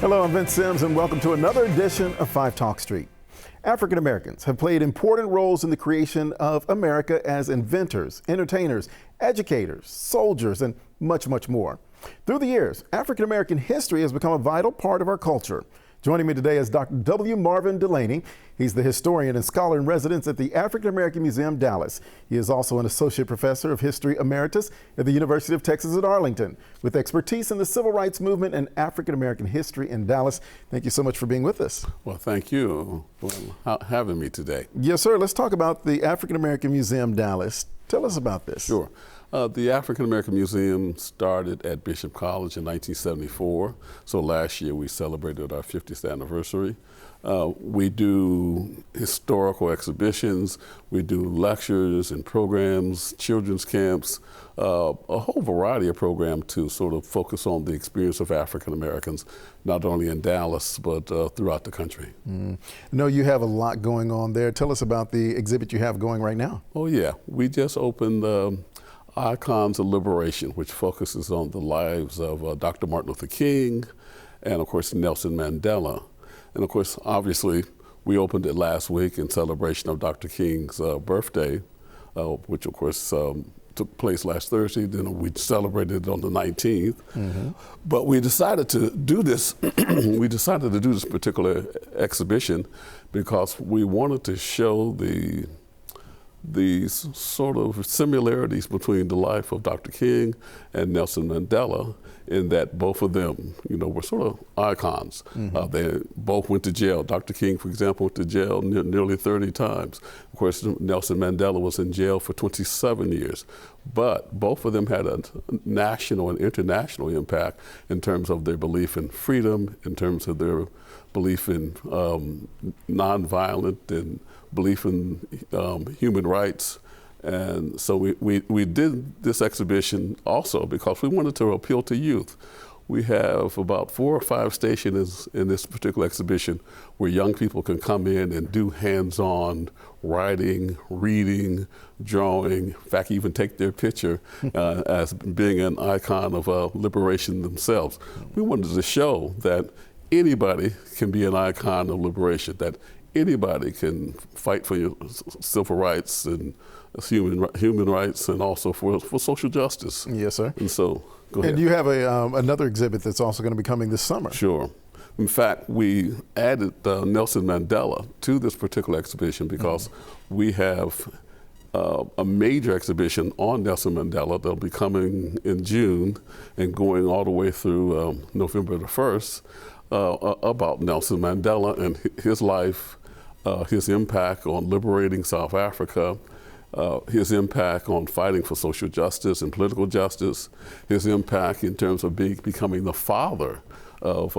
Hello, I'm Vince Sims, and welcome to another edition of 5 Talk Street. African Americans have played important roles in the creation of America as inventors, entertainers, educators, soldiers, and much, much more. Through the years, African American history has become a vital part of our culture. Joining me today is Dr. W. Marvin Delaney. He's the historian and scholar in residence at the African American Museum, Dallas. He is also an associate professor of history emeritus at the University of Texas at Arlington, with expertise in the civil rights movement and African American history in Dallas. Thank you so much for being with us. Well, thank you for having me today. Yes, sir. Let's talk about the African American Museum, Dallas. Tell us about this. Sure. The African American Museum started at Bishop College in 1974. So last year we celebrated our 50th anniversary. We do historical exhibitions, we do lectures and programs, children's camps, a whole variety of programs to sort of focus on the experience of African Americans, not only in Dallas, but throughout the country. I know you have a lot going on there. Tell us about the exhibit you have going right now. Oh yeah, we just opened Icons of Liberation, which focuses on the lives of Dr. Martin Luther King and of course Nelson Mandela. And of course, obviously, we opened it last week in celebration of Dr. King's birthday, which of course took place last Thursday. Then we celebrated it on the 19th. But we decided to do this, we decided to do this particular exhibition because we wanted to show these sort of similarities between the life of Dr. King and Nelson Mandela, in that both of them, were sort of icons. They both went to jail. Dr. King, for example, went to jail nearly 30 times. Of course, Nelson Mandela was in jail for 27 years. But both of them had a national and international impact in terms of their belief in freedom, in terms of their belief in nonviolent and belief in human rights. And so we did this exhibition also because we wanted to appeal to youth. We have about 4 or 5 stations in this particular exhibition where young people can come in and do hands-on writing, reading, drawing, in fact, even take their picture as being an icon of liberation themselves. We wanted to show that anybody can be an icon of liberation, that anybody can fight for your civil rights and human rights, and also for social justice. Yes, sir. And so, go ahead. And you have another exhibit that's also going to be coming this summer. Sure. In fact, we added Nelson Mandela to this particular exhibition because we have a major exhibition on Nelson Mandela that'll be coming in June and going all the way through November the 1st about Nelson Mandela and his life, his impact on liberating South Africa, his impact on fighting for social justice and political justice, his impact in terms of becoming the father of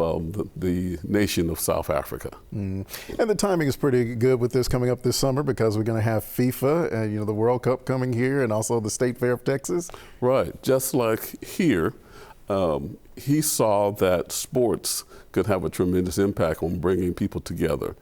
the nation of South Africa. And the timing is pretty good with this coming up this summer because we're going to have FIFA and the World Cup coming here and also the State Fair of Texas. Right. Just like here, he saw that sports could have a tremendous impact on bringing people together.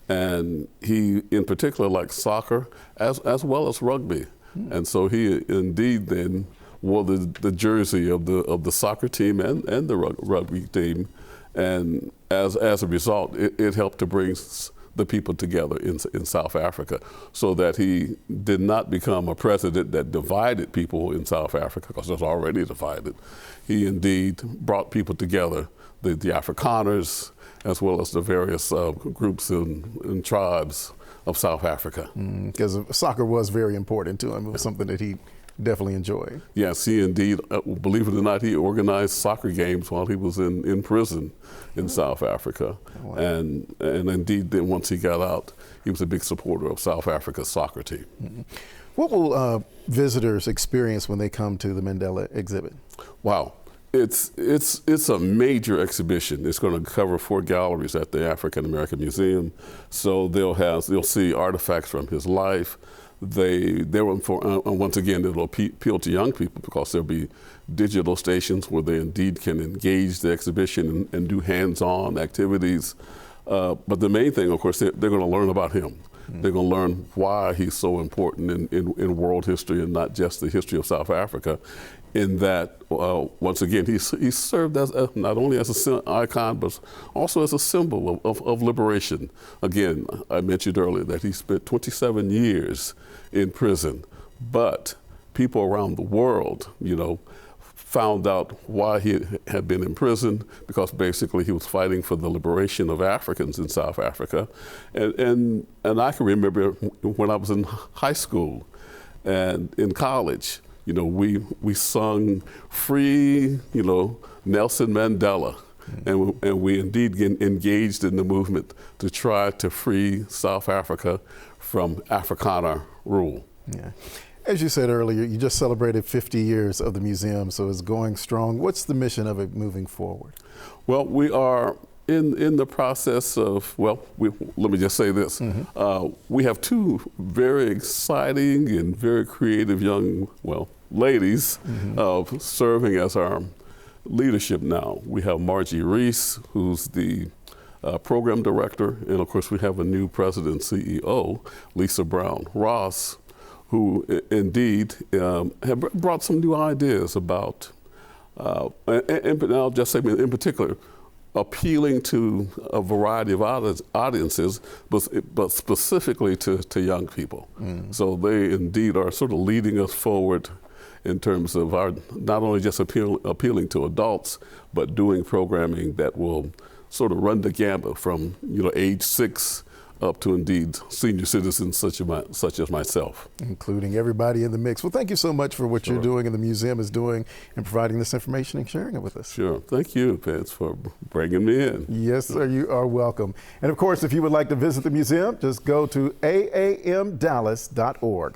And he, in particular, liked soccer as well as rugby. And so he indeed then wore the jersey of the soccer team and the rugby team. And as a result, it helped to bring the people together in South Africa, so that he did not become a president that divided people in South Africa, because it was already divided. He indeed brought people together, the Afrikaners, as well as the various groups and tribes of South Africa. Because soccer was very important to him. It was something that he definitely enjoyed. Yes, he indeed, believe it or not, he organized soccer games while he was in prison in South Africa. Wow. And indeed, then once he got out, he was a big supporter of South Africa's soccer team. What will visitors experience when they come to the Mandela exhibit? Wow. It's a major exhibition. It's going to cover 4 galleries at the African American Museum. So they'll see artifacts from his life. Once again, it'll appeal to young people because there'll be digital stations where they indeed can engage the exhibition and do hands-on activities. But the main thing, of course, they're going to learn about him. They're going to learn why he's so important in world history and not just the history of South Africa. In that, once again, he served as not only as an icon, but also as a symbol of liberation. Again, I mentioned earlier that he spent 27 years in prison, but people around the world, found out why he had been in prison, because basically he was fighting for the liberation of Africans in South Africa. And I can remember when I was in high school and in college, we sung Free, Nelson Mandela. And we indeed engaged in the movement to try to free South Africa from Afrikaner rule. Yeah. As you said earlier, you just celebrated 50 years of the museum, so it's going strong. What's the mission of it moving forward? Well, we are in the process of, let me just say this. We have two very exciting and very creative young, ladies serving as our leadership now. We have Margie Reese, who's the program director, and of course we have a new president CEO, Lisa Brown Ross, who indeed have brought some new ideas about, and I'll just say in particular, appealing to a variety of audiences, but specifically to young people. So they indeed are sort of leading us forward in terms of our not only just appealing to adults, but doing programming that will sort of run the gamut from age 6 up to indeed senior citizens such as myself. Including everybody in the mix. Well, thank you so much for what you're doing and the museum is doing and providing this information and sharing it with us. Sure. Thank you, Vince, for bringing me in. Yes, sir, you are welcome. And of course, if you would like to visit the museum, just go to aamdallas.org.